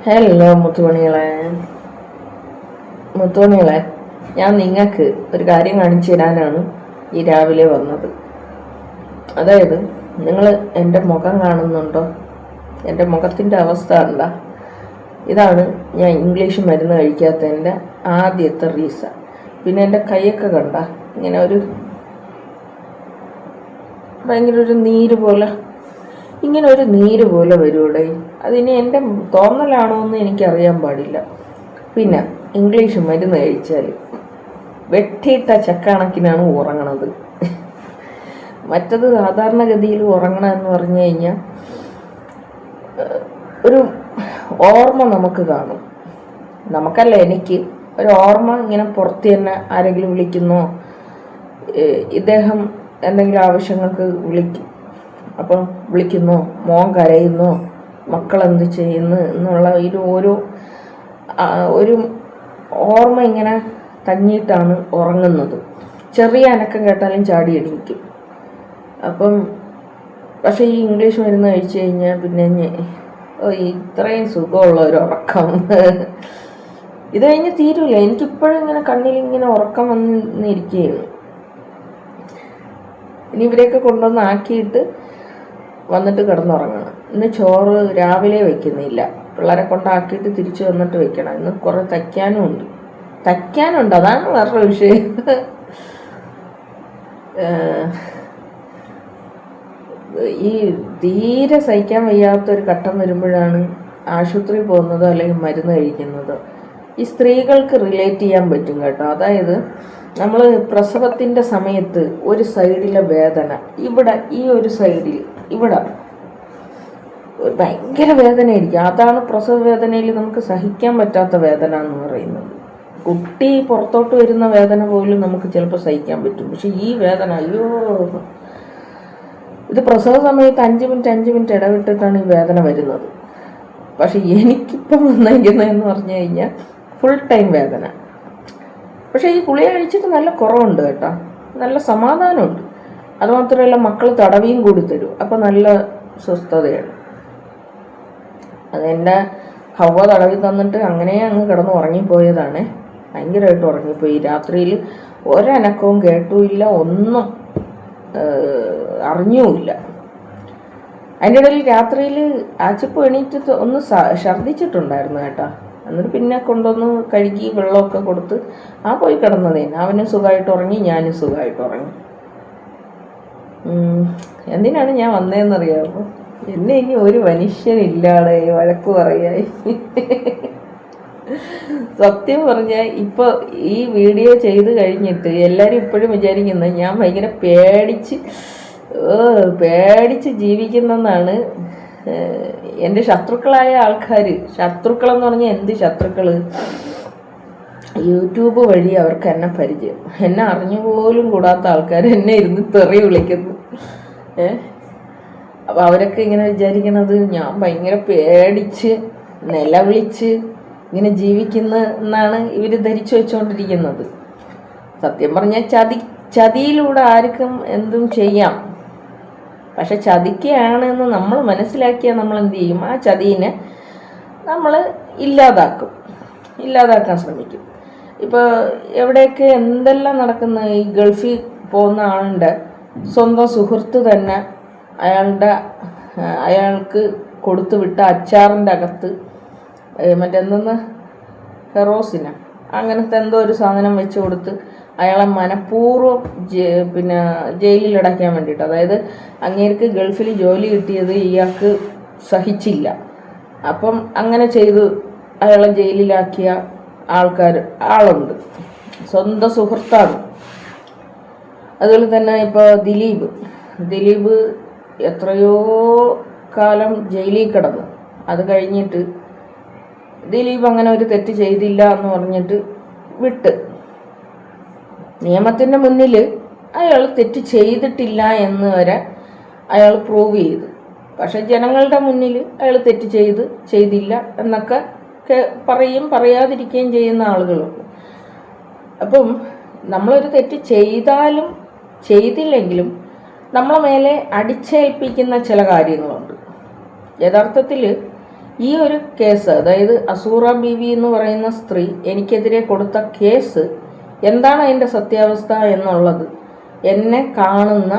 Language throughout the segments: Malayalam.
ഹലോ മുത്തുമണികളെ, ഞാൻ നിങ്ങൾക്ക് ഒരു കാര്യം കാണിച്ചു തരാനാണ് ഈ രാവിലെ വന്നത്. അതായത്, നിങ്ങൾ എൻ്റെ മുഖം കാണുന്നുണ്ടോ? എൻ്റെ മുഖത്തിൻ്റെ അവസ്ഥ എന്താ? ഇതാണ് ഞാൻ ഇംഗ്ലീഷ് മരുന്ന് കഴിക്കാത്തതിൻ്റെ ആദ്യത്തെ റീസൺ. പിന്നെ എൻ്റെ കൈയൊക്കെ കണ്ട ഇങ്ങനെ ഭയങ്കര ഒരു നീര് പോലെ വരൂടെ. അതിന് എൻ്റെ തോന്നലാണോ എന്ന് എനിക്കറിയാൻ പാടില്ല. പിന്നെ ഇംഗ്ലീഷ് മരുന്ന് കഴിച്ചാൽ വെട്ടിയിട്ട ചക്കണക്കിനാണ് ഉറങ്ങണത്. മറ്റത് സാധാരണഗതിയിൽ ഉറങ്ങണം എന്ന് പറഞ്ഞു കഴിഞ്ഞാൽ ഒരു ഓർമ്മ നമുക്ക് കാണും. നമുക്കല്ല, എനിക്ക് ഒരു ഓർമ്മ ഇങ്ങനെ പുറത്ത് തന്നെ ആരെങ്കിലും വിളിക്കുന്നോ, ഇദ്ദേഹം എന്തെങ്കിലും ആവശ്യങ്ങൾക്ക് അപ്പം വിളിക്കുന്നോ, മോൻ കരയുന്നോ, മക്കളെന്ത് ചെയ്യുന്നു എന്നുള്ള ഒരു ഓർമ്മ ഇങ്ങനെ തങ്ങിയിട്ടാണ് ഉറങ്ങുന്നത്. ചെറിയ അനക്കം കേട്ടാലും ചാടി എണീക്കും. പക്ഷേ ഈ ഇംഗ്ലീഷ് മരുന്ന് കഴിച്ചു കഴിഞ്ഞാൽ പിന്നെ ഇത്രയും സുഖമുള്ള ഒരു ഉറക്കം ഇത് കഴിഞ്ഞ് തീരൂല. എനിക്കിപ്പോഴും ഇങ്ങനെ കണ്ണിലിങ്ങനെ ഉറക്കം വന്നിരിക്കുകയാണ്. ഇനി ഇവരെയൊക്കെ കൊണ്ടുവന്ന് ആക്കിയിട്ട് വന്നിട്ട് കിടന്നുറങ്ങണം. ഇന്ന് ചോറ് രാവിലെ വയ്ക്കുന്നില്ല, പിള്ളേരെ കൊണ്ടാക്കിയിട്ട് തിരിച്ചു വന്നിട്ട് വെക്കണം. ഇന്ന് കുറേ തയ്ക്കാനുണ്ട്, അതാണ് വേറൊരു വിഷയം. ഈ തീരെ സഹിക്കാൻ വയ്യാത്തൊരു ഘട്ടം വരുമ്പോഴാണ് ആശുപത്രി പോകുന്നതോ അല്ലെങ്കിൽ മരുന്ന് കഴിക്കുന്നതോ. ഈ സ്ത്രീകൾക്ക് റിലേറ്റ് ചെയ്യാൻ പറ്റും കേട്ടോ. അതായത്, നമ്മൾ പ്രസവത്തിൻ്റെ സമയത്ത് ഒരു സൈഡിലെ വേദന, ഈ ഒരു സൈഡിൽ ഇവിടെ ഭയങ്കര വേദനയായിരിക്കും. അതാണ് പ്രസവ വേദനയിൽ നമുക്ക് സഹിക്കാൻ പറ്റാത്ത വേദന എന്ന് പറയുന്നത്. കുട്ടി പുറത്തോട്ട് വരുന്ന വേദന പോലും നമുക്ക് ചിലപ്പോൾ സഹിക്കാൻ പറ്റും. പക്ഷെ ഈ വേദന, ഇത് പ്രസവ സമയത്ത് 5 മിനിറ്റ് ഇടവിട്ടിട്ടാണ് ഈ വേദന വരുന്നത്. പക്ഷെ എനിക്കിപ്പം വന്നിരിക്കുന്നതെന്ന് പറഞ്ഞു കഴിഞ്ഞാൽ ഫുൾ ടൈം വേദന. പക്ഷേ ഈ ഗുളിക കഴിച്ചിട്ട് നല്ല കുറവുണ്ട് കേട്ടോ, നല്ല സമാധാനമുണ്ട്. അതുമാത്രമല്ല, മക്കൾ തടവിയും കൂടി തരും, അപ്പം നല്ല സ്വസ്ഥതയാണ്. അതെൻ്റെ ഹവ തടവി തന്നിട്ട് അങ്ങനെ അങ്ങ് കിടന്ന് ഉറങ്ങിപ്പോയതാണ്. ഭയങ്കരമായിട്ട് ഉറങ്ങിപ്പോയി. രാത്രിയിൽ ഒരനക്കവും കേട്ടുമില്ല, ഒന്നും അറിഞ്ഞുമില്ല. അതിൻ്റെ ഇടയിൽ രാത്രിയിൽ ആച്ചിപ്പ് എണീറ്റ് ഒന്ന് ഛർദ്ദിച്ചിട്ടുണ്ടായിരുന്നു കേട്ടോ. എന്നിട്ട് പിന്നെ കൊണ്ടുവന്ന് കഴുകി വെള്ളമൊക്കെ കൊടുത്ത് പോയി കിടന്നതേ. അവനും സുഖമായിട്ട് ഉറങ്ങി, ഞാനും സുഖമായിട്ട് ഉറങ്ങി. എന്തിനാണ് ഞാൻ വന്നതെന്നറിയാമോ? എന്നെ ഇനി ഒരു മനുഷ്യനില്ലാതെ വഴക്ക് പറയായി. സത്യം പറഞ്ഞാൽ ഇപ്പോൾ ഈ വീഡിയോ ചെയ്ത് കഴിഞ്ഞിട്ട് എല്ലാവരും ഇപ്പോഴും വിചാരിക്കുന്നത് ഞാൻ ഭയങ്കര പേടിച്ച് ജീവിക്കുന്നെന്നാണ്. എൻ്റെ ശത്രുക്കളായ ആൾക്കാർ, ശത്രുക്കളെന്ന് പറഞ്ഞാൽ എന്ത് ശത്രുക്കൾ, യൂട്യൂബ് വഴി അവർക്ക് എന്നെ പരിചയം, എന്നെ അറിഞ്ഞുപോലും കൂടാത്ത ആൾക്കാർ എന്നെ ഇരുന്ന് തെറി വിളിക്കുന്നു. അപ്പോൾ അവരൊക്കെ ഇങ്ങനെ വിചാരിക്കണത് ഞാൻ ഭയങ്കര പേടിച്ച് നിലവിളിച്ച് ഇങ്ങനെ എന്നാണ് ഇവർ ധരിച്ചു വെച്ചുകൊണ്ടിരിക്കുന്നത്. സത്യം പറഞ്ഞാൽ ചതിയിലൂടെ ആർക്കും എന്തും ചെയ്യാം. പക്ഷെ ചതിക്കുകയാണെന്ന് നമ്മൾ മനസ്സിലാക്കിയാൽ നമ്മൾ എന്ത് ചെയ്യും? ആ ചതിയെ നമ്മൾ ഇല്ലാതാക്കാൻ ശ്രമിക്കും. ഇപ്പോൾ എവിടെയൊക്കെ എന്തെല്ലാം നടക്കുന്ന, ഈ ഗൾഫിൽ പോകുന്ന ആളുടെ സ്വന്തം സുഹൃത്ത് തന്നെ അയാൾക്ക് കൊടുത്തു വിട്ട അച്ചാറിൻ്റെ അകത്ത് ഹെറോസിന അങ്ങനത്തെ എന്തോ ഒരു സാധനം വെച്ച് കൊടുത്ത് അയാളെ മനഃപൂർവ്വം ജയിലിലടയ്ക്കാൻ വേണ്ടിയിട്ട്. അതായത് അങ്ങേർക്ക് ഗൾഫിൽ ജോലി കിട്ടിയത് ഇയാൾക്ക് സഹിച്ചില്ല, അപ്പം അങ്ങനെ ചെയ്തു അയാളെ ജയിലിലാക്കിയ ആളുണ്ട്, സ്വന്തം സുഹൃത്താണ്. അതുപോലെ തന്നെ ഇപ്പോൾ ദിലീപ് എത്രയോ കാലം ജയിലിൽ കിടന്നു. അത് കഴിഞ്ഞിട്ട് ദിലീപ് അങ്ങനെ ഒരു തെറ്റ് ചെയ്തില്ല എന്ന് പറഞ്ഞിട്ട് വിട്ട്. നിയമത്തിൻ്റെ മുന്നിൽ അയാൾ തെറ്റ് ചെയ്തിട്ടില്ല എന്ന് വരെ അയാൾ പ്രൂവ് ചെയ്തു. പക്ഷെ ജനങ്ങളുടെ മുന്നിൽ അയാൾ തെറ്റ് ചെയ്തില്ല എന്നൊക്കെ പറയാതിരിക്കുകയും ചെയ്യുന്ന ആളുകളുണ്ട്. അപ്പം നമ്മളൊരു തെറ്റ് ചെയ്താലും ചെയ്തില്ലെങ്കിലും നമ്മളെ മേലെ അടിച്ചേൽപ്പിക്കുന്ന ചില കാര്യങ്ങളുണ്ട്. യഥാർത്ഥത്തിൽ ഈ ഒരു കേസ്, അതായത് അസൂറ ബീവി എന്ന് പറയുന്ന സ്ത്രീ എനിക്കെതിരെ കൊടുത്ത കേസ് എന്താണ് അതിൻ്റെ സത്യാവസ്ഥ എന്നുള്ളത് എന്നെ കാണുന്ന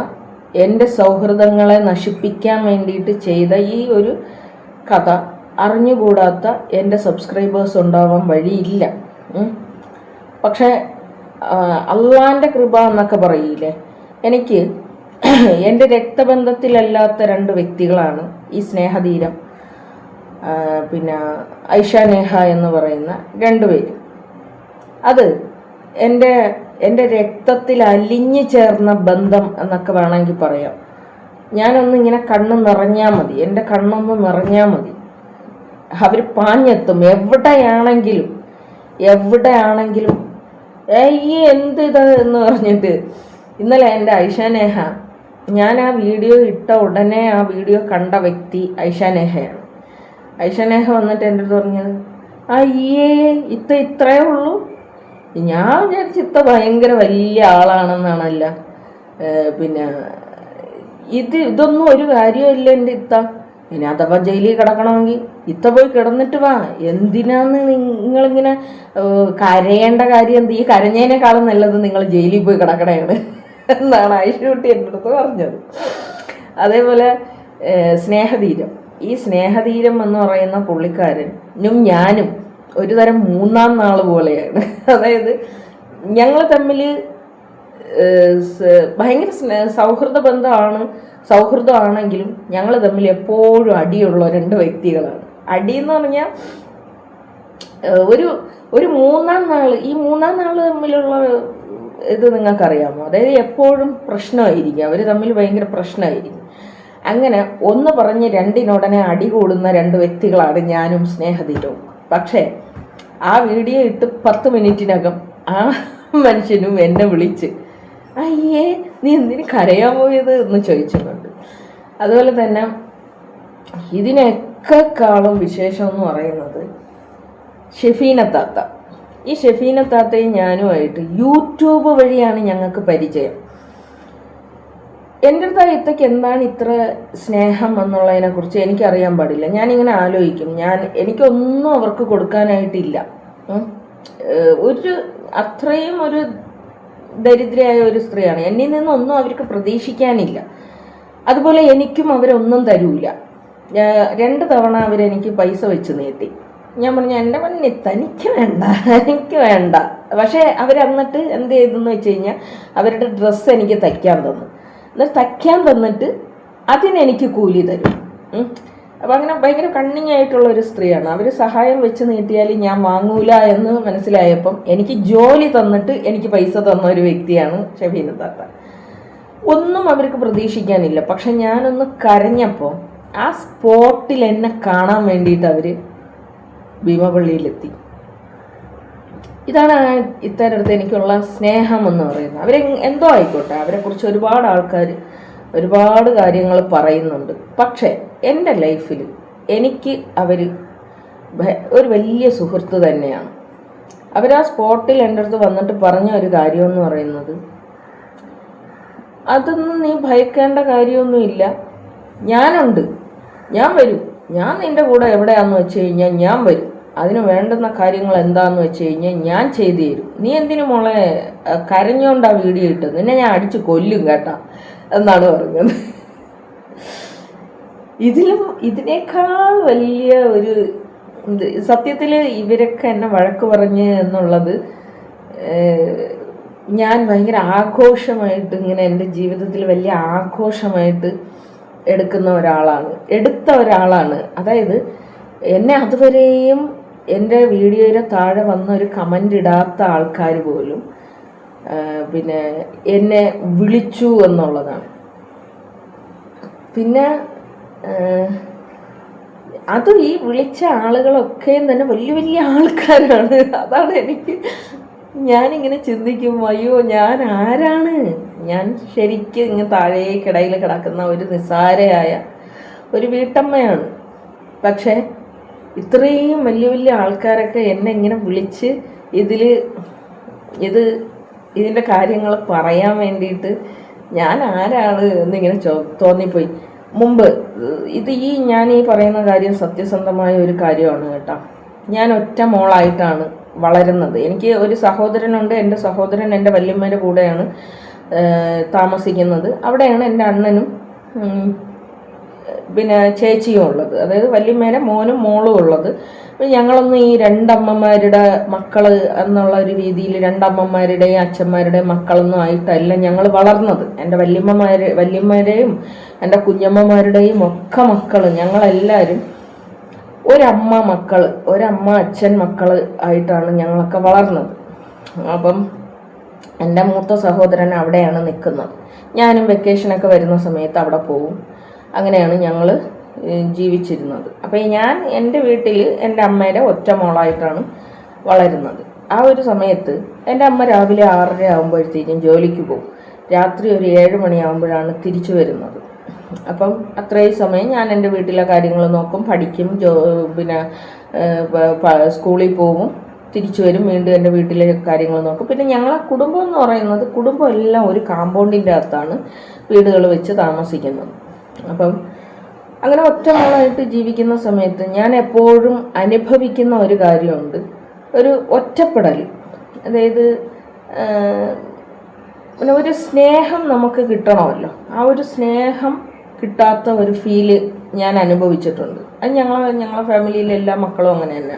എൻ്റെ സൗഹൃദങ്ങളെ നശിപ്പിക്കാൻ വേണ്ടിയിട്ട് ചെയ്ത ഈ ഒരു കഥ അറിഞ്ഞുകൂടാത്ത എൻ്റെ സബ്സ്ക്രൈബേഴ്സ് ഉണ്ടാവാൻ വഴിയില്ല. പക്ഷേ അള്ളാൻ്റെ കൃപ എന്നൊക്കെ പറയില്ലേ, എനിക്ക് എൻ്റെ രക്തബന്ധത്തിലല്ലാത്ത രണ്ട് വ്യക്തികളാണ് ഈ സ്നേഹതീരം പിന്നെ ഐഷ നേഹ എന്ന് പറയുന്ന രണ്ടുപേര്. അത് എൻ്റെ രക്തത്തിൽ അലിഞ്ഞു ചേർന്ന ബന്ധം എന്നൊക്കെ വേണമെങ്കിൽ പറയാം. ഞാനൊന്നിങ്ങനെ കണ്ണ് നിറഞ്ഞാൽ മതി, എൻ്റെ കണ്ണൊന്ന് നിറഞ്ഞാൽ മതി, അവർ പാഞ്ഞെത്തും എവിടെയാണെങ്കിലും ഈ എന്ത് ഇത് എന്ന് പറഞ്ഞിട്ട്. ഇന്നലെ എൻ്റെ ഐഷ നേഹ, ഞാൻ ആ വീഡിയോ ഇട്ട ഉടനെ ആ വീഡിയോ കണ്ട വ്യക്തി ഐഷ നേഹയാണ്. ഐഷ നേഹ വന്നിട്ട് എൻ്റെ അടുത്ത് പറഞ്ഞത്, അയ്യേ ഇത്രയേ ഉള്ളൂ. ഞാൻ വിചാരിച്ചു ഇത്ത ഭയങ്കര വലിയ ആളാണെന്നാണല്ല. പിന്നെ ഇതൊന്നും ഒരു കാര്യമില്ല എൻ്റെ ഇത്ത. ഇനി അഥവാ ജയിലിൽ കിടക്കണമെങ്കിൽ ഇത്ത പോയി കിടന്നിട്ട് വാ. എന്തിനാന്ന് നിങ്ങളിങ്ങനെ കരയേണ്ട കാര്യം എന്ത്? ഈ കരഞ്ഞതിനേക്കാളും നല്ലത് നിങ്ങൾ ജയിലിൽ പോയി കിടക്കണയാണ് എന്നാണ് ഐഷൂട്ടി എൻ്റെ അടുത്ത് പറഞ്ഞത്. അതേപോലെ സ്നേഹതീരം, ഈ സ്നേഹതീരം എന്ന് പറയുന്ന പുള്ളിക്കാരനും ഞാനും ഒരു തരം മൂന്നാം നാൾ പോലെയാണ്. അതായത് ഞങ്ങൾ തമ്മിൽ ഭയങ്കര സൗഹൃദമാണെങ്കിലും ഞങ്ങൾ തമ്മിൽ എപ്പോഴും അടിയുള്ള രണ്ട് വ്യക്തികളാണ്. അടി എന്ന് പറഞ്ഞാൽ ഒരു മൂന്നാം നാൾ, ഈ മൂന്നാം നാൾ തമ്മിലുള്ള ഇത് നിങ്ങൾക്കറിയാമോ? അതായത് എപ്പോഴും പ്രശ്നമായിരിക്കും, അവർ തമ്മിൽ ഭയങ്കര പ്രശ്നമായിരിക്കും. അങ്ങനെ ഒന്ന് പറഞ്ഞ് രണ്ടിനുടനെ അടി കൂടുന്ന രണ്ട് വ്യക്തികളാണ് ഞാനും സ്നേഹതീരവും. പക്ഷേ ആ വീഡിയോ ഇട്ട് 10 മിനിറ്റിനകം ആ മനുഷ്യനും എന്നെ വിളിച്ച്, അയ്യേ നീ എന്തിനു കരയാൻ പോയത് എന്ന് ചോദിച്ചിട്ടുണ്ട്. അതുപോലെ തന്നെ ഇതിനൊക്കെക്കാളും വിശേഷം എന്ന് പറയുന്നത് ഷെഫീന താത്ത. ഈ ഷെഫീന താത്തയും ഞാനുമായിട്ട് യൂട്യൂബ് വഴിയാണ് ഞങ്ങൾക്ക് പരിചയം. എൻ്റെ അടുത്ത് ഇത്തയ്ക്ക് എന്താണ് ഇത്ര സ്നേഹം എന്നുള്ളതിനെക്കുറിച്ച് എനിക്കറിയാൻ പാടില്ല. ഞാനിങ്ങനെ ആലോചിക്കും, എനിക്കൊന്നും അവർക്ക് കൊടുക്കാനായിട്ടില്ല. അത്രയും ഒരു ദരിദ്രയായ ഒരു സ്ത്രീയാണ്. എന്നിൽ നിന്നൊന്നും അവർക്ക് പ്രതീക്ഷിക്കാനില്ല. അതുപോലെ എനിക്കും അവരൊന്നും തരൂല. 2 തവണ അവരെനിക്ക് പൈസ വെച്ച് നീട്ടി. ഞാൻ പറഞ്ഞു, എൻ്റെ മണ്ണി തനിക്ക് വേണ്ട. പക്ഷേ അവരന്നിട്ട് എന്ത് ചെയ്തെന്ന് വെച്ച് കഴിഞ്ഞാൽ അവരുടെ ഡ്രസ്സ് എനിക്ക് തയ്ക്കാൻ തന്നു. എന്നിട്ട് തയ്ക്കാൻ തന്നിട്ട് അതിനെനിക്ക് കൂലി തരും. അപ്പം അങ്ങനെ ഭയങ്കര കണ്ണിങ് ആയിട്ടുള്ള ഒരു സ്ത്രീയാണ്. അവർ സഹായം വെച്ച് നീട്ടിയാൽ ഞാൻ വാങ്ങൂല എന്ന് മനസ്സിലായപ്പം എനിക്ക് ജോലി തന്നിട്ട് എനിക്ക് പൈസ തന്ന ഒരു വ്യക്തിയാണ് ഷെഫീന താത്ത. ഒന്നും അവർക്ക് പ്രതീക്ഷിക്കാനില്ല. പക്ഷെ ഞാനൊന്ന് കരഞ്ഞപ്പോൾ ആ സ്പോട്ടിൽ എന്നെ കാണാൻ വേണ്ടിയിട്ട് അവർ ഭീമപള്ളിയിലെത്തി. ഇതാണ് ഇത്തരം അടുത്ത് എനിക്കുള്ള സ്നേഹം എന്ന് പറയുന്നത്. എന്തോ ആയിക്കോട്ടെ, അവരെക്കുറിച്ച് ഒരുപാട് ആൾക്കാർ ഒരുപാട് കാര്യങ്ങൾ പറയുന്നുണ്ട്. പക്ഷേ എൻ്റെ ലൈഫിൽ എനിക്ക് അവർ ഒരു വലിയ സുഹൃത്ത് തന്നെയാണ്. അവരാ സ്പോട്ടിൽ എൻ്റെ അടുത്ത് വന്നിട്ട് പറഞ്ഞ ഒരു കാര്യമെന്ന് പറയുന്നത്, അതൊന്നും നീ ഭയക്കേണ്ട കാര്യമൊന്നുമില്ല, ഞാനുണ്ട്, ഞാൻ വരും, ഞാൻ നിൻ്റെ കൂടെ എവിടെയാണെന്ന് വെച്ച് കഴിഞ്ഞാൽ ഞാൻ വരും, അതിന് വേണ്ടുന്ന കാര്യങ്ങൾ എന്താണെന്ന് വെച്ച് കഴിഞ്ഞാൽ ഞാൻ ചെയ്തു തരും, നീ എന്തിനു മോളെ കരഞ്ഞോണ്ടാ വീഡിയോ ഇട്ടത്, നിന്നെ ഞാൻ അടിച്ച് കൊല്ലും കേട്ടാ എന്നാണ് പറഞ്ഞത്. ഇതിനേക്കാൾ വലിയ ഒരു സത്യത്തിൽ ഇവരൊക്കെ എന്നെ വഴക്ക് പറഞ്ഞ് എന്നുള്ളത് ഞാൻ ഭയങ്കര ആഘോഷമായിട്ട്, ഇങ്ങനെ എൻ്റെ ജീവിതത്തിൽ വലിയ ആഘോഷമായിട്ട് എടുത്ത ഒരാളാണ്. അതായത് എന്നെ അതുവരെയും എൻ്റെ വീഡിയോയുടെ താഴെ വന്ന ഒരു കമൻ്റ് ഇടാത്ത ആൾക്കാർ പോലും പിന്നെ എന്നെ വിളിച്ചു എന്നുള്ളതാണ്. പിന്നെ അത് ഈ വിളിച്ച ആളുകളൊക്കെയും തന്നെ വലിയ വലിയ ആൾക്കാരാണ്. അതാണ് ഞാനിങ്ങനെ ചിന്തിക്കും, അയ്യോ ഞാൻ ആരാണ്? ഞാൻ ശരിക്കും ഇങ്ങനെ താഴേക്കിടയിൽ കിടക്കുന്ന ഒരു നിസ്സാരയായ ഒരു വീട്ടമ്മയാണ്. പക്ഷേ ഇത്രയും വലിയ വലിയ ആൾക്കാരൊക്കെ എന്നെ ഇങ്ങനെ വിളിച്ച് ഇതിൻ്റെ കാര്യങ്ങൾ പറയാൻ വേണ്ടിയിട്ട് ഞാൻ ആരാണ് എന്നിങ്ങനെ തോന്നിപ്പോയി. മുമ്പ് ഞാൻ ഈ പറയുന്ന കാര്യം സത്യസന്ധമായ ഒരു കാര്യമാണ് കേട്ടോ. ഞാൻ ഒറ്റ മോളായിട്ടാണ് വളരുന്നത്. എനിക്ക് ഒരു സഹോദരനുണ്ട്. എൻ്റെ സഹോദരൻ എൻ്റെ വല്യമ്മയുടെ കൂടെയാണ് താമസിക്കുന്നത്. അവിടെയാണ് എൻ്റെ അണ്ണനും പിന്നെ ചേച്ചിയും ഉള്ളത്, അതായത് വല്യമ്മേരെ മോനും മോളും ഉള്ളത്. അപ്പം ഞങ്ങളൊന്നും ഈ രണ്ടമ്മമാരുടെ മക്കൾ എന്നുള്ള ഒരു രീതിയിൽ രണ്ടമ്മമാരുടെയും അച്ഛന്മാരുടെയും മക്കളൊന്നും ആയിട്ടല്ല ഞങ്ങൾ വളർന്നത്. എൻ്റെ വല്യമ്മമാരെയും എൻ്റെ കുഞ്ഞമ്മമാരുടെയും ഒക്കെ മക്കൾ ഞങ്ങളെല്ലാവരും ഒരമ്മ അച്ഛൻ മക്കൾ ആയിട്ടാണ് ഞങ്ങളൊക്കെ വളർന്നത്. അപ്പം എൻ്റെ മൂത്ത സഹോദരൻ അവിടെയാണ് നിൽക്കുന്നത്. ഞാനും വെക്കേഷനൊക്കെ വരുന്ന സമയത്ത് അവിടെ പോകും. അങ്ങനെയാണ് ഞങ്ങൾ ജീവിച്ചിരുന്നത്. അപ്പോൾ ഞാൻ എൻ്റെ വീട്ടിൽ എൻ്റെ അമ്മയുടെ ഒറ്റ മോളായിട്ടാണ് വളരുന്നത്. ആ ഒരു സമയത്ത് എൻ്റെ അമ്മ രാവിലെ 6:30 ആകുമ്പോഴത്തേക്കും ജോലിക്ക് പോകും. രാത്രി ഒരു 7 മണിയാകുമ്പോഴാണ് തിരിച്ചു വരുന്നത്. അപ്പം അത്രയും സമയം ഞാൻ എൻ്റെ വീട്ടിലെ കാര്യങ്ങൾ നോക്കും, പഠിക്കും, പിന്നെ സ്കൂളിൽ പോകും, തിരിച്ചു വരും, വീണ്ടും എൻ്റെ വീട്ടിലെ കാര്യങ്ങൾ നോക്കും. പിന്നെ ഞങ്ങളെ കുടുംബം എന്ന് പറയുന്നത് കുടുംബം എല്ലാം ഒരു കാമ്പൗണ്ടിൻ്റെ അകത്താണ് വീടുകൾ വെച്ച് താമസിക്കുന്നത്. അപ്പം അങ്ങനെ ഒറ്റ മോളായിട്ട് ജീവിക്കുന്ന സമയത്ത് ഞാൻ എപ്പോഴും അനുഭവിക്കുന്ന ഒരു കാര്യമുണ്ട്, ഒരു ഒറ്റപ്പെടൽ. അതായത് പിന്നെ ഒരു സ്നേഹം നമുക്ക് കിട്ടണമല്ലോ, ആ ഒരു സ്നേഹം കിട്ടാത്ത ഒരു ഫീല് ഞാൻ അനുഭവിച്ചിട്ടുണ്ട്. അത് ഞങ്ങളെ ഫാമിലിയിലെ എല്ലാ മക്കളും അങ്ങനെ തന്നെ.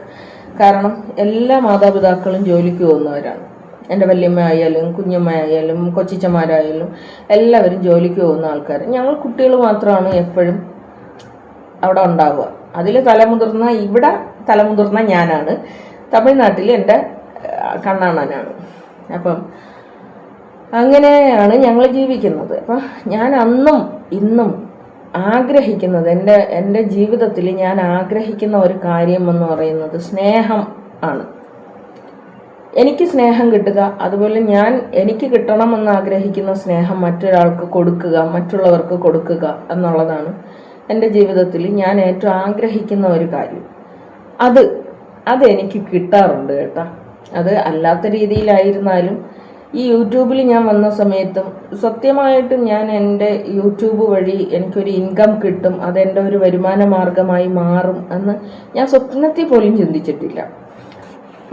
കാരണം എല്ലാ മാതാപിതാക്കളും ജോലിക്ക് പോകുന്നവരാണ്. എൻ്റെ വല്യമ്മ ആയാലും കുഞ്ഞമ്മ ആയാലും കൊച്ചിച്ചന്മാരായാലും എല്ലാവരും ജോലിക്ക് പോകുന്ന ആൾക്കാർ. ഞങ്ങൾ കുട്ടികൾ മാത്രമാണ് എപ്പോഴും അവിടെ ഉണ്ടാവുക. അതിൽ ഇവിടെ തലമുതിർന്ന ഞാനാണ്, തമിഴ്നാട്ടിൽ എൻ്റെ കണ്ണാണനാണ്. അപ്പം അങ്ങനെയാണ് ഞങ്ങൾ ജീവിക്കുന്നത്. അപ്പം ഞാൻ അന്നും ഇന്നും ആഗ്രഹിക്കുന്നത്, എൻ്റെ ജീവിതത്തിൽ ഞാൻ ആഗ്രഹിക്കുന്ന ഒരു കാര്യം എന്ന് പറയുന്നത് സ്നേഹം ആണ്. എനിക്ക് സ്നേഹം കിട്ടുക, അതുപോലെ എനിക്ക് കിട്ടണമെന്ന് ആഗ്രഹിക്കുന്ന സ്നേഹം മറ്റൊരാൾക്ക് കൊടുക്കുക, മറ്റുള്ളവർക്ക് കൊടുക്കുക എന്നുള്ളതാണ് എൻ്റെ ജീവിതത്തിൽ ഞാൻ ഏറ്റവും ആഗ്രഹിക്കുന്ന ഒരു കാര്യം. അതെനിക്ക് കിട്ടാറുണ്ട് കേട്ടോ. അത് അല്ലാത്ത രീതിയിലായിരുന്നാലും ഈ യൂട്യൂബിൽ ഞാൻ വന്ന സമയത്തും സത്യമായിട്ടും ഞാൻ എൻ്റെ യൂട്യൂബ് വഴി എനിക്കൊരു ഇൻകം കിട്ടും, അതെൻ്റെ ഒരു വരുമാന മാർഗമായി മാറും എന്ന് ഞാൻ സ്വപ്നത്തിൽ പോലും ചിന്തിച്ചിട്ടില്ല.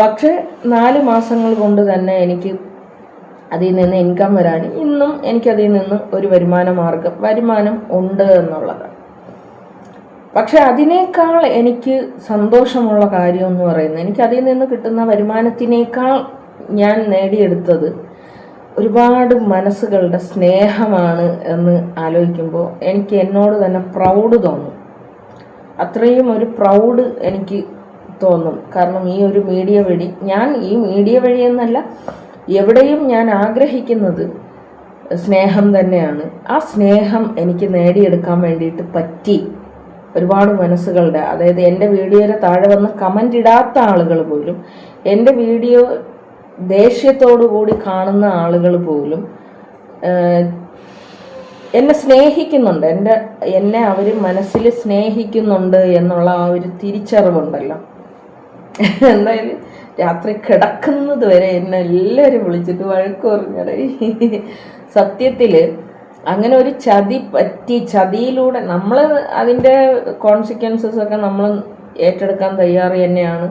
പക്ഷേ 4 മാസങ്ങൾ കൊണ്ട് തന്നെ എനിക്ക് അതിൽ നിന്ന് ഇൻകം വരാൻ ഇന്നും എനിക്കതിൽ നിന്ന് ഒരു വരുമാനം ഉണ്ട് എന്നുള്ളതാണ്. പക്ഷെ അതിനേക്കാൾ എനിക്ക് സന്തോഷമുള്ള കാര്യം എന്ന് പറയുന്നത്, എനിക്ക് അതിൽ നിന്ന് കിട്ടുന്ന വരുമാനത്തിനേക്കാൾ ഞാൻ നേടിയെടുത്തത് ഒരുപാട് മനസ്സുകളുടെ സ്നേഹമാണ് എന്ന് ആലോചിക്കുമ്പോൾ എനിക്ക് എന്നോട് തന്നെ പ്രൗഡ് തോന്നും. അത്രയും ഒരു പ്രൗഡ് എനിക്ക് തോന്നും. കാരണം ഈ മീഡിയ വഴി എന്നല്ല, എവിടെയും ഞാൻ ആഗ്രഹിക്കുന്നത് സ്നേഹം തന്നെയാണ്. ആ സ്നേഹം എനിക്ക് നേടിയെടുക്കാൻ വേണ്ടിയിട്ട് പറ്റി. ഒരുപാട് മനസ്സുകളുടെ, അതായത് എൻ്റെ വീഡിയോയുടെ താഴെ വന്ന് കമൻ്റ് ഇടാത്ത ആളുകൾ പോലും, എൻ്റെ വീഡിയോ ദേഷ്യത്തോടു കൂടി കാണുന്ന ആളുകൾ പോലും എന്നെ സ്നേഹിക്കുന്നുണ്ട്. എന്നെ അവർ മനസ്സിൽ സ്നേഹിക്കുന്നുണ്ട് എന്നുള്ള ആ ഒരു തിരിച്ചറിവുണ്ടല്ലോ. എന്തായാലും രാത്രി കിടക്കുന്നത് വരെ എന്നെ എല്ലാവരും വിളിച്ചിട്ട് വഴക്ക് പറഞ്ഞടേ. സത്യത്തിൽ അങ്ങനെ ഒരു ചതിയിലൂടെ നമ്മൾ അതിൻ്റെ കോൺസിക്വൻസസ് ഒക്കെ നമ്മൾ ഏറ്റെടുക്കാൻ തയ്യാറ് തന്നെയാണ്.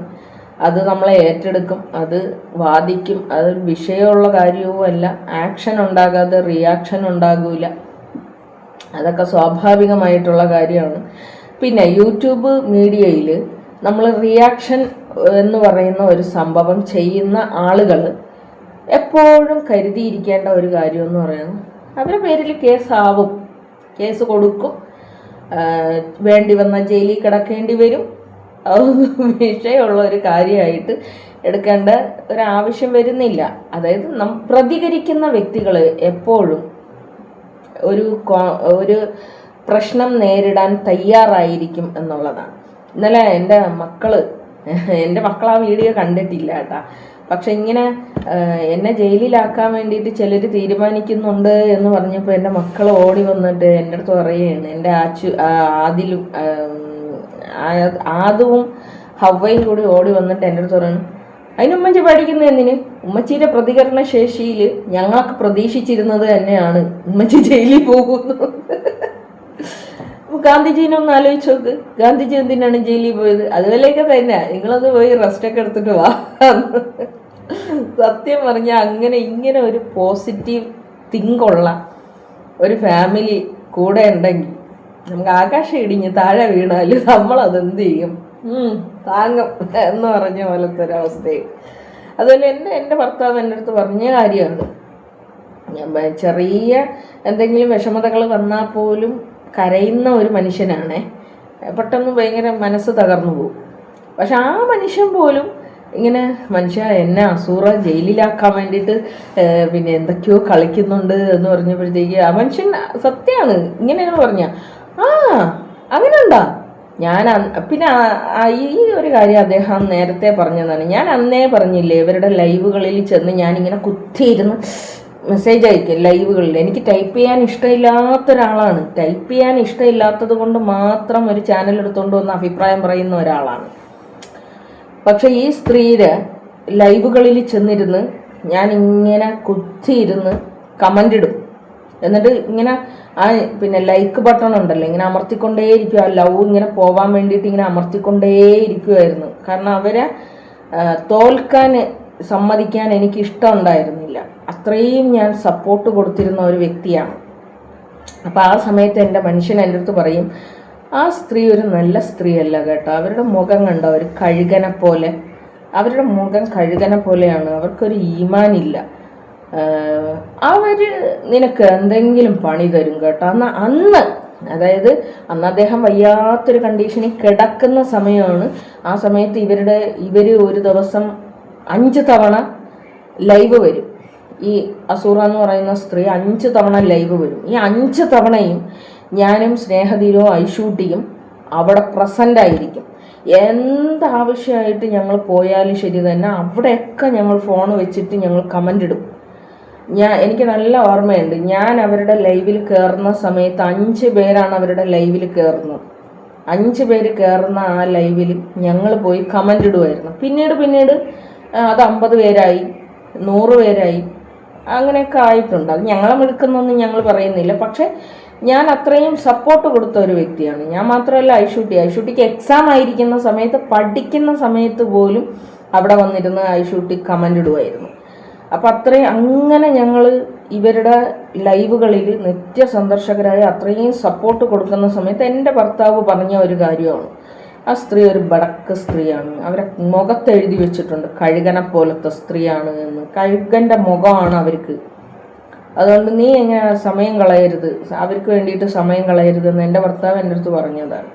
അത് നമ്മളെ ഏറ്റെടുക്കും, അത് വാദിക്കും. അത് വിഷയമുള്ള കാര്യവുമല്ല. ആക്ഷൻ ഉണ്ടാകാതെ റിയാക്ഷൻ ഉണ്ടാകില്ല, അതൊക്കെ സ്വാഭാവികമായിട്ടുള്ള കാര്യമാണ്. പിന്നെ യൂട്യൂബ് മീഡിയയിൽ നമ്മൾ റിയാക്ഷൻ എന്ന് പറയുന്ന ഒരു സംഭവം ചെയ്യുന്ന ആളുകൾ എപ്പോഴും കരുതിയിരിക്കേണ്ട ഒരു കാര്യം എന്ന് പറയുന്നത്, അവരുടെ പേരിൽ കേസ് കൊടുക്കും, വേണ്ടി വന്ന ജയിലിൽ കിടക്കേണ്ടി വരും. അതൊന്നും വിഷയമുള്ള ഒരു കാര്യമായിട്ട് എടുക്കേണ്ട ഒരാവശ്യം വരുന്നില്ല. അതായത് പ്രതികരിക്കുന്ന വ്യക്തികൾ എപ്പോഴും ഒരു പ്രശ്നം നേരിടാൻ തയ്യാറായിരിക്കും എന്നുള്ളതാണ്. ഇന്നലെ എൻ്റെ മക്കൾ ആ വീഡിയോ കണ്ടിട്ടില്ല കേട്ടാ. പക്ഷെ ഇങ്ങനെ എന്നെ ജയിലിലാക്കാൻ വേണ്ടിയിട്ട് ചിലർ തീരുമാനിക്കുന്നുണ്ട് എന്ന് പറഞ്ഞപ്പോൾ എൻ്റെ മക്കൾ ഓടി വന്നിട്ട് എൻ്റെ അടുത്ത് പറയുകയാണ്, എൻ്റെ ആദവും ഹവ്വയും കൂടി ഓടി വന്നിട്ട് എൻ്റെ അടുത്ത് പറയുന്നു, അതിനുമ്മച്ചി പഠിക്കുന്നത് എന്തിന്? ഉമ്മച്ചിയുടെ പ്രതികരണ ശേഷിയിൽ ഞങ്ങളൊക്കെ പ്രതീക്ഷിച്ചിരുന്നത് തന്നെയാണ് ഉമ്മച്ചി ജയിലിൽ പോകുന്നു. ഗാന്ധിജീനെ ഒന്ന് ആലോചിച്ച് നോക്ക്. ഗാന്ധിജി എന്തിനാണ് ജയിലിൽ പോയത്? അതുപോലെയൊക്കെ തന്നെ നിങ്ങളത് പോയി റെസ്റ്റൊക്കെ എടുത്തിട്ട് വാ. സത്യം പറഞ്ഞാൽ അങ്ങനെ ഇങ്ങനെ ഒരു പോസിറ്റീവ് തിങ്കുള്ള ഒരു ഫാമിലി കൂടെ ഉണ്ടെങ്കിൽ നമുക്ക് ആകാശം ഇടിഞ്ഞ് താഴെ വീണാലും നമ്മളതെന്ത് ചെയ്യും, താങ്ങും എന്ന് പറഞ്ഞ പോലത്തെ ഒരവസ്ഥയും. അതുപോലെ എൻ്റെ ഭർത്താവ് എൻ്റെ അടുത്ത് പറഞ്ഞ കാര്യമാണ്, ചെറിയ എന്തെങ്കിലും വിഷമതകൾ വന്നാൽ പോലും കരയുന്ന ഒരു മനുഷ്യനാണേ. പെട്ടെന്ന് ഭയങ്കര മനസ്സ് തകർന്നു പോകും. പക്ഷെ ആ മനുഷ്യൻ പോലും ഇങ്ങനെ എന്നെ അസൂറ ജയിലിലാക്കാൻ വേണ്ടിയിട്ട് പിന്നെ എന്തൊക്കെയോ കളിക്കുന്നുണ്ട് എന്ന് പറഞ്ഞപ്പോഴത്തേക്ക് ആ മനുഷ്യൻ സത്യമാണ് ഇങ്ങനെയാണ് പറഞ്ഞ അങ്ങനെ ഉണ്ടാ. ഞാൻ പിന്നെ ഈ ഒരു കാര്യം അദ്ദേഹം നേരത്തെ പറഞ്ഞതാണ്. ഞാൻ അന്നേ പറഞ്ഞില്ലേ, ഇവരുടെ ലൈവുകളിൽ ചെന്ന് ഞാനിങ്ങനെ കുത്തിയിരുന്ന് മെസ്സേജ് അയക്കും ലൈവുകളിൽ. എനിക്ക് ടൈപ്പ് ചെയ്യാൻ ഇഷ്ടമില്ലാത്ത ഒരാളാണ്. ടൈപ്പ് ചെയ്യാൻ ഇഷ്ടമില്ലാത്തത് കൊണ്ട് മാത്രം ഒരു ചാനൽ എടുത്തുകൊണ്ട് വന്ന് അഭിപ്രായം പറയുന്ന ഒരാളാണ്. പക്ഷെ ഈ സ്ത്രീയുടെ ലൈവുകളിൽ ചെന്നിരുന്ന് ഞാൻ ഇങ്ങനെ കുത്തിയിരുന്ന് കമൻ്റ് ഇടും. എന്നിട്ട് ഇങ്ങനെ പിന്നെ ലൈക്ക് ബട്ടൺ ഉണ്ടല്ലോ, ഇങ്ങനെ അമർത്തിക്കൊണ്ടേയിരിക്കും. ആ ലവ് ഇങ്ങനെ പോവാൻ വേണ്ടിയിട്ട് ഇങ്ങനെ അമർത്തിക്കൊണ്ടേയിരിക്കുമായിരുന്നു. കാരണം അവരെ തോൽക്കാൻ സമ്മതിക്കാൻ എനിക്ക് ഇഷ്ടം ഉണ്ടായിരുന്നില്ല. അത്രയും ഞാൻ സപ്പോർട്ട് കൊടുത്തിരുന്ന ഒരു വ്യക്തിയാണ്. അപ്പം ആ സമയത്ത് എൻ്റെ മനുഷ്യൻ എൻ്റെ അടുത്ത് പറയും, ആ സ്ത്രീ ഒരു നല്ല സ്ത്രീയല്ല കേട്ടോ. അവരുടെ മുഖം കണ്ടോ, ഒരു കഴുകനെ പോലെ. അവരുടെ മുഖം കഴുകനെ പോലെയാണ്. അവർക്കൊരു ഈമാനില്ല. അവർ നിനക്ക് എന്തെങ്കിലും പണി തരും കേട്ടോ. അതായത് അന്ന് അദ്ദേഹം വയ്യാത്തൊരു കണ്ടീഷനിൽ കിടക്കുന്ന സമയമാണ്. ആ സമയത്ത് ഇവർ ഒരു ദിവസം 5 തവണ ലൈവ് വരും. ഈ അസൂറ എന്ന് പറയുന്ന സ്ത്രീ 5 തവണ ലൈവ് വരും. ഈ 5 തവണയും ഞാനും സ്നേഹധീരവും ഐഷൂട്ടിയും അവിടെ പ്രസൻ്റ് ആയിരിക്കും. എന്താവശ്യമായിട്ട് ഞങ്ങൾ പോയാലും ശരി തന്നെ അവിടെയൊക്കെ ഞങ്ങൾ ഫോൺ വെച്ചിട്ട് ഞങ്ങൾ കമൻ്റ് ഇടും. എനിക്ക് നല്ല ഓർമ്മയുണ്ട്, ഞാൻ അവരുടെ ലൈവിൽ കയറുന്ന സമയത്ത് 5 പേരാണ് അവരുടെ ലൈവിൽ കയറുന്നത്. 5 പേര് കയറുന്ന ആ ലൈവിൽ ഞങ്ങൾ പോയി കമൻ്റ് ഇടുമായിരുന്നു. പിന്നീട് അത് 50 പേരായി, 100 പേരായി, അങ്ങനെയൊക്കെ ആയിട്ടുണ്ട്. അത് ഞങ്ങളെ മിടുക്കുന്നൊന്നും ഞങ്ങൾ പറയുന്നില്ല. പക്ഷെ ഞാൻ അത്രയും സപ്പോർട്ട് കൊടുത്ത ഒരു വ്യക്തിയാണ്. ഞാൻ മാത്രമല്ല, ഐഷൂട്ടിക്ക് എക്സാം ആയിരിക്കുന്ന സമയത്ത്, പഠിക്കുന്ന സമയത്ത് പോലും അവിടെ വന്നിരുന്ന് ഐഷൂട്ടി കമൻ്റ് ഇടുമായിരുന്നു. അപ്പം അങ്ങനെ ഞങ്ങൾ ഇവരുടെ ലൈവുകളിൽ നിത്യസന്ദർശകരായ അത്രയും സപ്പോർട്ട് കൊടുക്കുന്ന സമയത്ത് എൻ്റെ ഭർത്താവ് പറഞ്ഞ ഒരു കാര്യമാണ്, ആ സ്ത്രീ ഒരു ബടക്ക് സ്ത്രീയാണ്. അവരെ മുഖത്തെഴുതി വെച്ചിട്ടുണ്ട് കഴുകനെ പോലത്തെ സ്ത്രീയാണ് എന്ന്. കഴുകൻ്റെ മുഖമാണ് അവർക്ക്. അതുകൊണ്ട് നീ എങ്ങനെ സമയം കളയരുത്, അവർക്ക് വേണ്ടിയിട്ട് സമയം കളയരുതെന്ന് എൻ്റെ ഭർത്താവ് എൻ്റെ അടുത്ത് പറഞ്ഞതാണ്.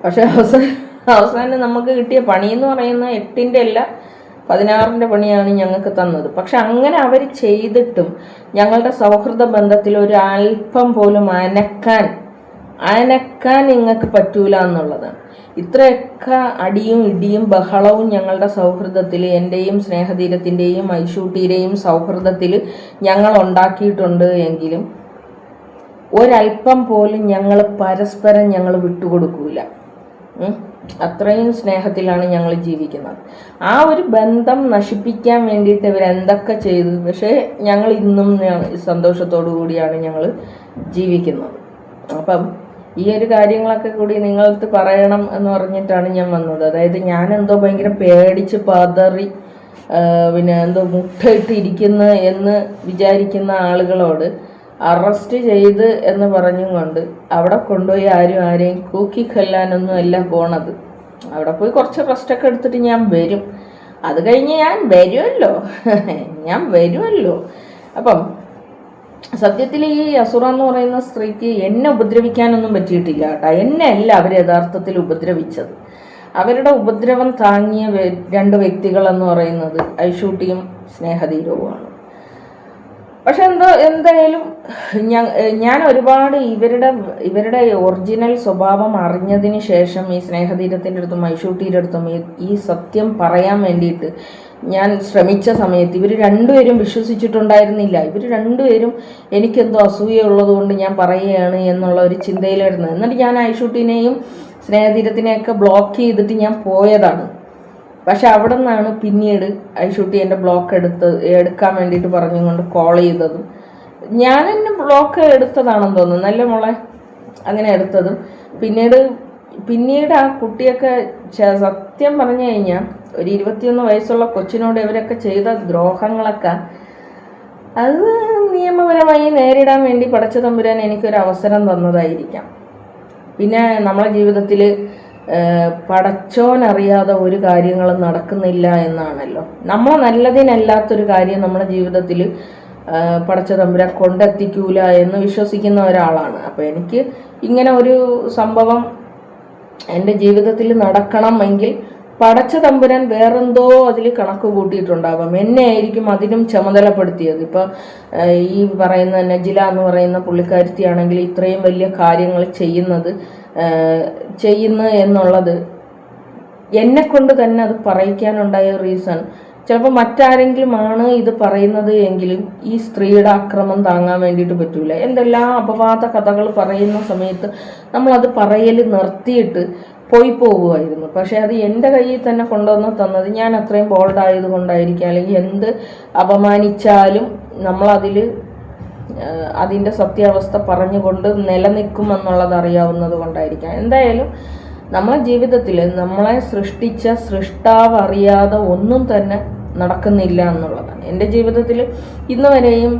പക്ഷെ അവസാനം നമുക്ക് കിട്ടിയ പണിയെന്ന് പറയുന്നത് 8ൻ്റെ അല്ല 16ൻ്റെ പണിയാണ് ഞങ്ങൾക്ക് തന്നത്. പക്ഷെ അങ്ങനെ അവർ ചെയ്തിട്ടും ഞങ്ങളുടെ സൗഹൃദ ബന്ധത്തിൽ ഒരു അല്പം പോലും അനക്കാൻ നിങ്ങൾക്ക് പറ്റൂല എന്നുള്ളതാണ്. ഇത്രയൊക്കെ അടിയും ഇടിയും ബഹളവും ഞങ്ങളുടെ സൗഹൃദത്തിൽ, എൻ്റെയും സ്നേഹതീരത്തിൻ്റെയും ഐഷൂട്ടിയുടെയും സൗഹൃദത്തിൽ ഞങ്ങൾ ഉണ്ടാക്കിയിട്ടുണ്ട് എങ്കിലും ഒരല്പം പോലും ഞങ്ങൾ പരസ്പരം വിട്ടുകൊടുക്കൂല. അത്രയും സ്നേഹത്തിലാണ് ഞങ്ങൾ ജീവിക്കുന്നത്. ആ ഒരു ബന്ധം നശിപ്പിക്കാൻ വേണ്ടിയിട്ട് ഇവരെന്തൊക്കെ ചെയ്തു. പക്ഷേ ഞങ്ങൾ ഇന്നും സന്തോഷത്തോടു കൂടിയാണ് ഞങ്ങൾ ജീവിക്കുന്നത്. അപ്പം ഈ ഒരു കാര്യങ്ങളൊക്കെ കൂടി നിങ്ങളടുത്ത് പറയണം എന്ന് പറഞ്ഞിട്ടാണ് ഞാൻ വന്നത്. അതായത് ഞാൻ എന്തോ ഭയങ്കര പേടിച്ച് പതറി പിന്നെ എന്തോ മുട്ടയിട്ടിരിക്കുന്ന എന്ന് വിചാരിക്കുന്ന ആളുകളോട് അറസ്റ്റ് ചെയ്ത് എന്ന് പറഞ്ഞും കൊണ്ട് അവിടെ കൊണ്ടുപോയി ആരെയും കൂക്കിക്കൊല്ലാനൊന്നും അല്ല പോണത്. അവിടെ പോയി കുറച്ച് റെസ്റ്റൊക്കെ എടുത്തിട്ട് ഞാൻ വരും. അത് കഴിഞ്ഞ് ഞാൻ വരുമല്ലോ. അപ്പം സത്യത്തിൽ ഈ അസുറ എന്ന് പറയുന്ന സ്ത്രീക്ക് എന്നെ ഉപദ്രവിക്കാനൊന്നും പറ്റിയിട്ടില്ല കേട്ടോ. എന്നെ അല്ല അവർ യഥാർത്ഥത്തിൽ ഉപദ്രവിച്ചത്. അവരുടെ ഉപദ്രവം താങ്ങിയ 2 വ്യക്തികളെന്ന് പറയുന്നത് ഐഷൂട്ടിയും സ്നേഹധീരവുമാണ്. പക്ഷെ എന്തായാലും ഞാൻ ഒരുപാട് ഇവരുടെ ഒറിജിനൽ സ്വഭാവം അറിഞ്ഞതിന് ശേഷം ഈ സ്നേഹതീരത്തിൻ്റെ അടുത്തും ഐഷൂട്ടിയുടെ അടുത്തും ഈ സത്യം പറയാൻ വേണ്ടിയിട്ട് ഞാൻ ശ്രമിച്ച സമയത്ത് ഇവർ 2 പേരും വിശ്വസിച്ചിട്ടുണ്ടായിരുന്നില്ല. ഇവർ 2 പേരും എനിക്കെന്തോ അസൂയുള്ളത് കൊണ്ട് ഞാൻ പറയുകയാണ് എന്നുള്ള ഒരു ചിന്തയിലായിരുന്നു. എന്നിട്ട് ഞാൻ ഐഷൂട്ടിനെയും സ്നേഹതീരത്തിനെയൊക്കെ ബ്ലോക്ക് ചെയ്തിട്ട് ഞാൻ പോയതാണ്. പക്ഷെ അവിടെ നിന്നാണ് പിന്നീട് ഐഷൂട്ടി എൻ്റെ ബ്ലോക്ക് എടുക്കാൻ വേണ്ടിയിട്ട് പറഞ്ഞുകൊണ്ട് കോൾ ചെയ്തതും. ഞാൻ എന്നെ ബ്ലോക്ക് എടുത്തതാണെന്ന് തോന്നുന്നു. നല്ല മോളെ, അങ്ങനെ എടുത്തതും. പിന്നീട് ആ കുട്ടിയൊക്കെ സത്യം പറഞ്ഞു കഴിഞ്ഞാൽ ഒരു 21 വയസ്സുള്ള കൊച്ചിനോട് ഇവരൊക്കെ ചെയ്ത ദ്രോഹങ്ങളൊക്കെ അത് നിയമപരമായി നേരിടാൻ വേണ്ടി പടച്ച തമ്പുരാൻ എനിക്കൊരു അവസരം തന്നതായിരിക്കാം. പിന്നെ നമ്മളെ ജീവിതത്തിൽ പടച്ചോനറിയാതെ ഒരു കാര്യങ്ങളും നടക്കുന്നില്ല എന്നാണല്ലോ. നമ്മളെ നല്ലതിനല്ലാത്തൊരു കാര്യം നമ്മുടെ ജീവിതത്തിൽ പടച്ച തമ്പുരാൻ കൊണ്ടെത്തിക്കൂല എന്ന് വിശ്വസിക്കുന്ന ഒരാളാണ്. അപ്പോൾ എനിക്ക് ഇങ്ങനെ ഒരു സംഭവം എൻ്റെ ജീവിതത്തിൽ നടക്കണമെങ്കിൽ പടച്ച തമ്പുരാൻ വേറെന്തോ അതിൽ കണക്ക് കൂട്ടിയിട്ടുണ്ടാവാം. എന്നെ ആയിരിക്കും അതിനും ചുമതലപ്പെടുത്തിയത്. ഇപ്പോൾ ഈ പറയുന്ന നജില എന്ന് പറയുന്ന പുള്ളിക്കാരത്തിയാണെങ്കിൽ ഇത്രയും വലിയ കാര്യങ്ങൾ ചെയ്യുന്നു എന്നുള്ളത് എന്നെ കൊണ്ട് തന്നെ അത് പറയിക്കാനുണ്ടായ റീസൺ ചിലപ്പോൾ മറ്റാരെങ്കിലും ആണ് ഇത് പറയുന്നത് എങ്കിലും ഈ സ്ത്രീയുടെ അക്രമം താങ്ങാൻ വേണ്ടിയിട്ട് പറ്റൂല. എന്തെല്ലാം അപവാദ കഥകൾ പറയുന്ന സമയത്ത് നമ്മളത് പറയൽ നിർത്തിയിട്ട് പോകുമായിരുന്നു. പക്ഷെ അത് എൻ്റെ കയ്യിൽ തന്നെ കൊണ്ടുവന്ന് തന്നത് ഞാൻ അത്രയും ബോൾഡ് ആയതുകൊണ്ടായിരിക്കും. അല്ലെങ്കിൽ എന്ത് അപമാനിച്ചാലും നമ്മളതിൽ അതിൻ്റെ സത്യാവസ്ഥ പറഞ്ഞുകൊണ്ട് നിലനിൽക്കുമെന്നുള്ളത് അറിയാവുന്നത് കൊണ്ടായിരിക്കാം. എന്തായാലും നമ്മളെ ജീവിതത്തിൽ നമ്മളെ സൃഷ്ടിച്ച സൃഷ്ടാവ് അറിയാതെ ഒന്നും തന്നെ നടക്കുന്നില്ല എന്നുള്ളതാണ്. എൻ്റെ ജീവിതത്തിൽ ഇന്ന് വരെയും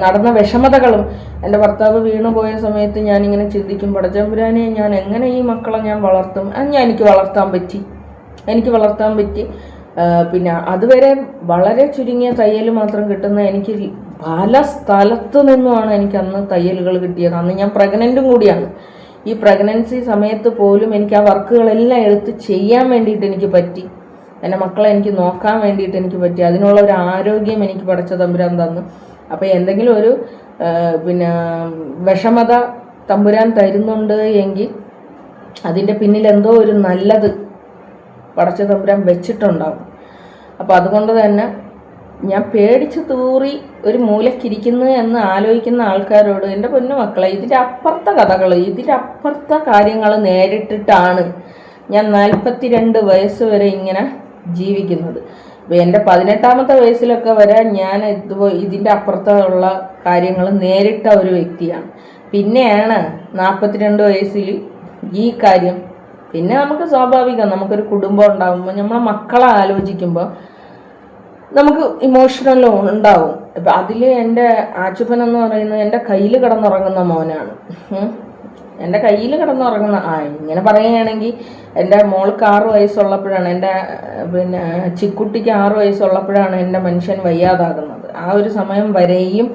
നടന്ന വിഷമതകളും എൻ്റെ ഭർത്താവ് വീണുപോയ സമയത്ത് ഞാനിങ്ങനെ ചിന്തിക്കും, പടച്ചതമ്പുരാനെ ഞാൻ എങ്ങനെ ഈ മക്കളെ ഞാൻ വളർത്തും? എനിക്ക് വളർത്താൻ പറ്റി. പിന്നെ അതുവരെ വളരെ ചുരുങ്ങിയ തയ്യൽ മാത്രം കിട്ടുന്ന എനിക്ക് പല സ്ഥലത്തു നിന്നുമാണ് എനിക്ക് അന്ന് തയ്യലുകൾ കിട്ടിയത്. അന്ന് ഞാൻ പ്രഗ്നൻറ്റും കൂടിയാണ്. ഈ പ്രഗ്നൻസി സമയത്ത് പോലും എനിക്ക് ആ വർക്കുകളെല്ലാം എടുത്ത് ചെയ്യാൻ വേണ്ടിയിട്ട് എനിക്ക് പറ്റി. എൻ്റെ മക്കളെ എനിക്ക് നോക്കാൻ വേണ്ടിയിട്ട് എനിക്ക് പറ്റി. അതിനുള്ള ഒരു ആരോഗ്യം എനിക്ക് പടച്ച തമ്പുരാൻ തന്നു. അപ്പോൾ എന്തെങ്കിലും ഒരു പിന്നെ വിഷമത തമ്പുരാൻ തരുന്നുണ്ട് എങ്കിൽ അതിൻ്റെ പിന്നിൽ എന്തോ ഒരു നല്ലത് പടച്ച തമ്പുരാൻ വെച്ചിട്ടുണ്ടാവും. അപ്പോൾ അതുകൊണ്ട് തന്നെ ഞാൻ പേടിച്ച് തൂറി ഒരു മൂലക്കിരിക്കുന്നു എന്ന് ആലോചിക്കുന്ന ആൾക്കാരോട് എൻ്റെ പൊന്നു മക്കളെ, ഇതിൻ്റെ അപ്പുറത്തെ കഥകൾ, ഇതിൻ്റെ അപ്പുറത്തെ കാര്യങ്ങൾ നേരിട്ടിട്ടാണ് ഞാൻ 42 വയസ്സ് വരെ ഇങ്ങനെ ജീവിക്കുന്നത്. അപ്പോൾ എൻ്റെ 18ാമത്തെ വയസ്സിലൊക്കെ വരെ ഞാൻ ഇതിൻ്റെ അപ്പുറത്തുള്ള കാര്യങ്ങൾ നേരിട്ട ഒരു വ്യക്തിയാണ്. പിന്നെയാണ് 42 വയസ്സിൽ ഈ കാര്യം. പിന്നെ നമുക്ക് സ്വാഭാവികം, നമുക്കൊരു കുടുംബം ഉണ്ടാകുമ്പോൾ നമ്മളെ മക്കളെ ആലോചിക്കുമ്പോൾ നമുക്ക് ഇമോഷണൽ ഉണ്ടാവും. അപ്പം അതിൽ എൻ്റെ ആച്ചുപ്പൻ എന്ന് പറയുന്നത് എൻ്റെ കയ്യിൽ കിടന്നുറങ്ങുന്ന മോനാണ്. എൻ്റെ കയ്യിൽ കിടന്നുറങ്ങുന്ന ഇങ്ങനെ പറയുകയാണെങ്കിൽ എൻ്റെ മോൾക്ക് 6 വയസ്സുള്ളപ്പോഴാണ്, എൻ്റെ പിന്നെ ചിക്കുട്ടിക്ക് 6 വയസ്സുള്ളപ്പോഴാണ് എൻ്റെ മനുഷ്യൻ വയ്യാതാകുന്നത്. ആ ഒരു സമയം വരെയും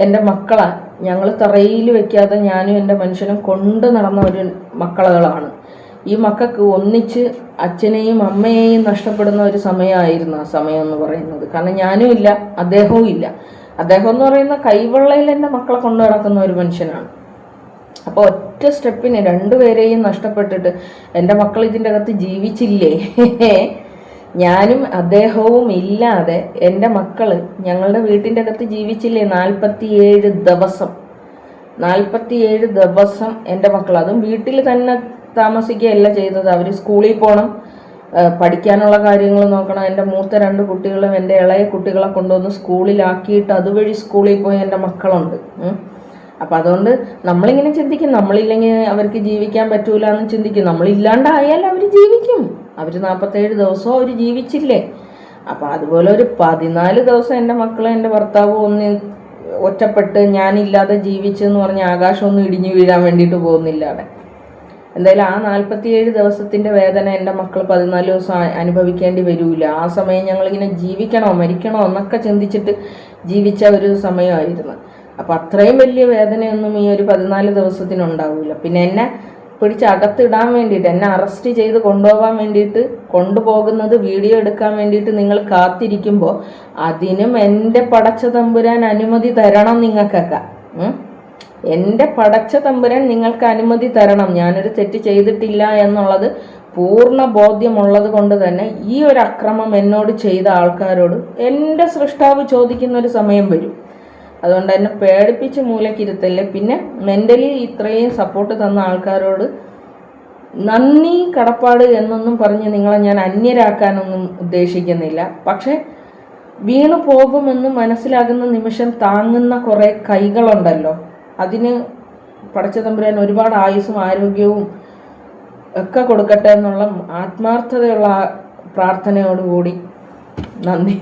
എൻ്റെ മക്കളെ ഞങ്ങൾ തറയിൽ വെക്കാതെ ഞാനും എൻ്റെ മനുഷ്യനും കൊണ്ട് നടന്ന ഒരു മക്കളകളാണ്. ഈ മക്കൾക്ക് ഒന്നിച്ച് അച്ഛനെയും അമ്മയെയും നഷ്ടപ്പെടുന്ന ഒരു സമയമായിരുന്നു ആ സമയം എന്ന് പറയുന്നത്. കാരണം ഞാനും ഇല്ല, അദ്ദേഹവും ഇല്ല. അദ്ദേഹം എന്ന് പറയുന്ന കൈവെള്ളയിൽ എൻ്റെ മക്കളെ കൊണ്ടു നടക്കുന്ന ഒരു മനുഷ്യനാണ്. അപ്പോൾ ഒറ്റ സ്റ്റെപ്പിന് 2 പേരെയും നഷ്ടപ്പെട്ടിട്ട് എൻ്റെ മക്കൾ ഇതിൻ്റെ അകത്ത് ജീവിച്ചില്ലേ? ഞാനും അദ്ദേഹവും ഇല്ലാതെ എൻ്റെ മക്കൾ ഞങ്ങളുടെ വീട്ടിൻ്റെ അകത്ത് ജീവിച്ചില്ലേ? 47 ദിവസം എൻ്റെ മക്കൾ, അതും വീട്ടിൽ തന്നെ താമസിക്കുകയല്ല ചെയ്തത്. അവർ സ്കൂളിൽ പോകണം, പഠിക്കാനുള്ള കാര്യങ്ങൾ നോക്കണം. എൻ്റെ മൂത്ത 2 കുട്ടികളും എൻ്റെ ഇളയ കുട്ടികളെ കൊണ്ടുവന്ന് സ്കൂളിലാക്കിയിട്ട് അതുവഴി സ്കൂളിൽ പോയി എൻ്റെ മക്കളുണ്ട്. അപ്പം അതുകൊണ്ട് നമ്മളിങ്ങനെ ചിന്തിക്കും, നമ്മളില്ലെങ്കിൽ അവർക്ക് ജീവിക്കാൻ പറ്റൂല എന്ന് ചിന്തിക്കും. നമ്മളില്ലാണ്ടായാൽ അവർ ജീവിക്കും. അവർ 47 ദിവസവും അവർ ജീവിച്ചില്ലേ? അപ്പം അതുപോലെ ഒരു 14 ദിവസം എൻ്റെ മക്കളും എൻ്റെ ഭർത്താവും ഒന്ന് ഒറ്റപ്പെട്ട് ഞാനില്ലാതെ ജീവിച്ചെന്ന് പറഞ്ഞ് ആകാശമൊന്നും ഇടിഞ്ഞു വീഴാൻ വേണ്ടിയിട്ട് പോകുന്നില്ല അവിടെ. എന്തായാലും ആ 47 ദിവസത്തിൻ്റെ വേദന എൻ്റെ മക്കൾ 14 ദിവസം അനുഭവിക്കേണ്ടി വരില്ല. ആ സമയം ഞങ്ങളിങ്ങനെ ജീവിക്കണോ മരിക്കണോ എന്നൊക്കെ ചിന്തിച്ചിട്ട് ജീവിച്ച ഒരു സമയമായിരുന്നു. അപ്പം അത്രയും വലിയ വേദനയൊന്നും ഈ ഒരു 14 ദിവസത്തിനുണ്ടാവില്ല. പിന്നെ എന്നെ പിടിച്ച് അകത്തിടാൻ വേണ്ടിയിട്ട്, എന്നെ അറസ്റ്റ് ചെയ്ത് കൊണ്ടുപോകാൻ വേണ്ടിയിട്ട്, കൊണ്ടുപോകുന്നത് വീഡിയോ എടുക്കാൻ വേണ്ടിയിട്ട് നിങ്ങൾ കാത്തിരിക്കുമ്പോൾ അതിനും എൻ്റെ പടച്ച തമ്പുരാൻ അനുമതി തരണം. നിങ്ങൾക്കൊക്കെ എൻ്റെ പടച്ച തമ്പുരാൻ നിങ്ങൾക്ക് അനുമതി തരണം. ഞാനൊരു തെറ്റ് ചെയ്തിട്ടില്ല എന്നുള്ളത് പൂർണ്ണ ബോധ്യമുള്ളത് കൊണ്ട് തന്നെ ഈ ഒരു അക്രമം എന്നോട് ചെയ്ത ആൾക്കാരോട് എൻ്റെ സൃഷ്ടാവ് ചോദിക്കുന്ന ഒരു സമയം വരും. അതുകൊണ്ട് എന്നെ പേടിപ്പിച്ച് മൂലക്കിരുത്തല്ലേ. പിന്നെ മെൻ്റലി ഇത്രയും സപ്പോർട്ട് തന്ന ആൾക്കാരോട് നന്ദി കടപ്പാട് എന്നൊന്നും പറഞ്ഞ് നിങ്ങളെ ഞാൻ അന്യരാക്കാനൊന്നും ഉദ്ദേശിക്കുന്നില്ല. പക്ഷെ വീണു പോകുമെന്ന് മനസ്സിലാകുന്ന നിമിഷം താങ്ങുന്ന കുറേ കൈകളുണ്ടല്ലോ, അതിന് പടച്ച തമ്പുരാൻ ഒരുപാട് ആയുസ്സും ആരോഗ്യവും ഒക്കെ കൊടുക്കട്ടെ എന്നുള്ള ആത്മാർത്ഥതയുള്ള പ്രാർത്ഥനയോടുകൂടി നന്ദി.